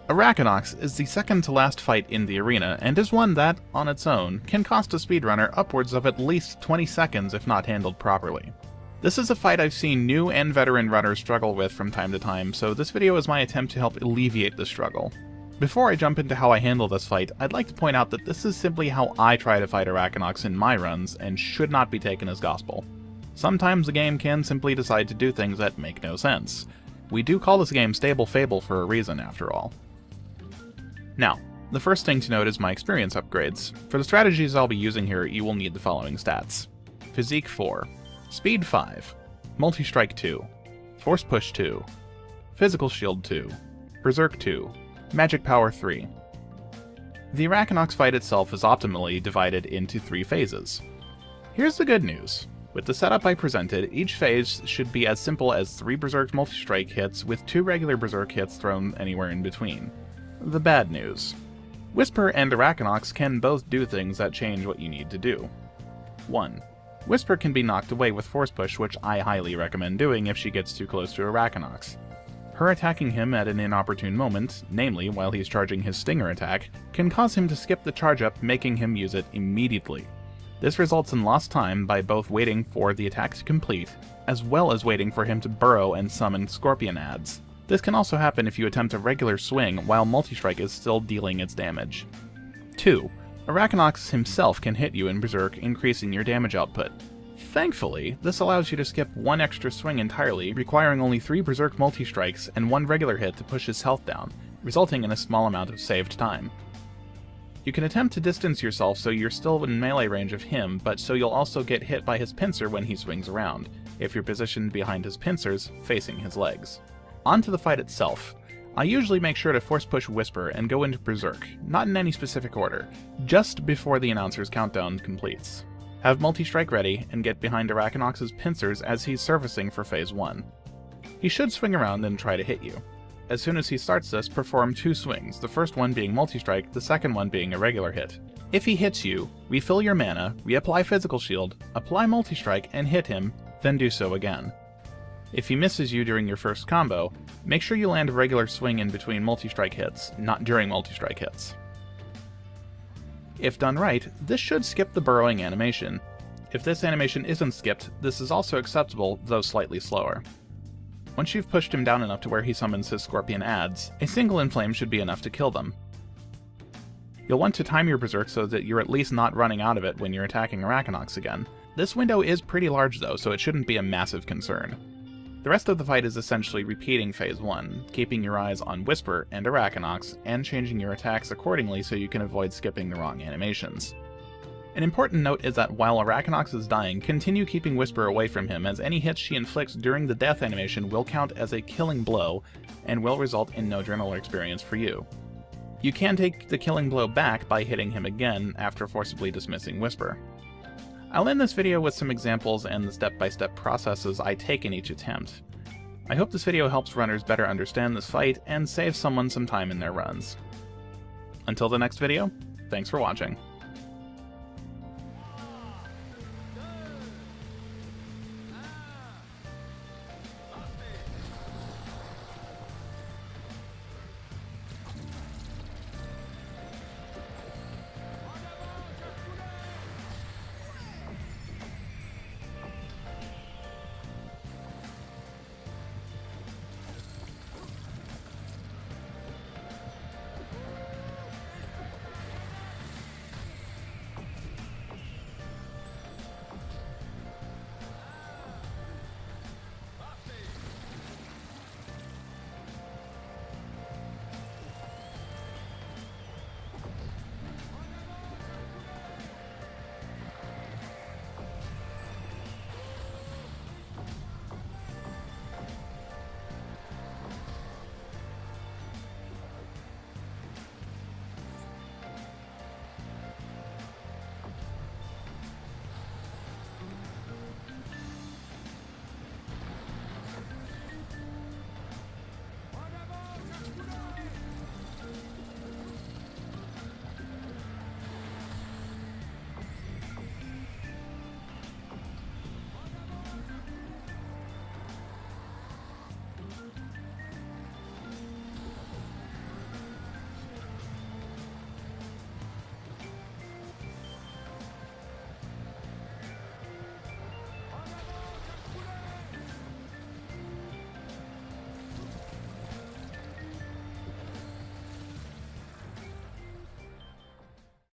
Arachanox is the second to last fight in the arena, and is one that, on its own, can cost a speedrunner upwards of at least 20 seconds if not handled properly. This is a fight I've seen new and veteran runners struggle with from time to time, so this video is my attempt to help alleviate the struggle. Before I jump into how I handle this fight, I'd like to point out that this is simply how I try to fight Arachanox in my runs, and should not be taken as gospel. Sometimes the game can simply decide to do things that make no sense. We do call this game Stable Fable for a reason, after all. Now, the first thing to note is my experience upgrades. For the strategies I'll be using here, you will need the following stats. Physique 4, Speed 5, Multi-Strike 2, Force Push 2, Physical Shield 2, Berserk 2, Magic Power 3. The Arachanox fight itself is optimally divided into 3 phases. Here's the good news. With the setup I presented, each phase should be as simple as 3 Berserk multi-strike hits with 2 regular Berserk hits thrown anywhere in between. The bad news. Whisper and Arachanox can both do things that change what you need to do. 1. Whisper can be knocked away with Force Push, which I highly recommend doing if she gets too close to Arachanox. Her attacking him at an inopportune moment, namely while he's charging his Stinger attack, can cause him to skip the charge up, making him use it immediately. This results in lost time by both waiting for the attack to complete, as well as waiting for him to burrow and summon Scorpion adds. This can also happen if you attempt a regular swing while Multi-Strike is still dealing its damage. 2. Arachanox himself can hit you in Berserk, increasing your damage output. Thankfully, this allows you to skip 1 extra swing entirely, requiring only 3 Berserk multi-strikes and 1 regular hit to push his health down, resulting in a small amount of saved time. You can attempt to distance yourself so you're still in melee range of him, but so you'll also get hit by his pincer when he swings around, if you're positioned behind his pincers, facing his legs. On to the fight itself. I usually make sure to force push Whisper and go into Berserk, not in any specific order, just before the announcer's countdown completes. Have Multi-Strike ready, and get behind Arachanox's pincers as he's surfacing for Phase 1. He should swing around and try to hit you. As soon as he starts this, perform 2 swings, the first one being Multi-Strike, the second one being a regular hit. If he hits you, refill your mana, reapply Physical Shield, apply Multi-Strike, and hit him, then do so again. If he misses you during your first combo, make sure you land a regular swing in between Multi-Strike hits, not during Multi-Strike hits. If done right, this should skip the burrowing animation. If this animation isn't skipped, this is also acceptable, though slightly slower. Once you've pushed him down enough to where he summons his Scorpion adds, a single Inflame should be enough to kill them. You'll want to time your Berserk so that you're at least not running out of it when you're attacking Arachanox again. This window is pretty large though, so it shouldn't be a massive concern. The rest of the fight is essentially repeating Phase 1, keeping your eyes on Whisper and Arachanox, and changing your attacks accordingly so you can avoid skipping the wrong animations. An important note is that while Arachanox is dying, continue keeping Whisper away from him, as any hits she inflicts during the death animation will count as a killing blow, and will result in no journal experience for you. You can take the killing blow back by hitting him again after forcibly dismissing Whisper. I'll end this video with some examples and the step-by-step processes I take in each attempt. I hope this video helps runners better understand this fight and saves someone some time in their runs. Until the next video, thanks for watching.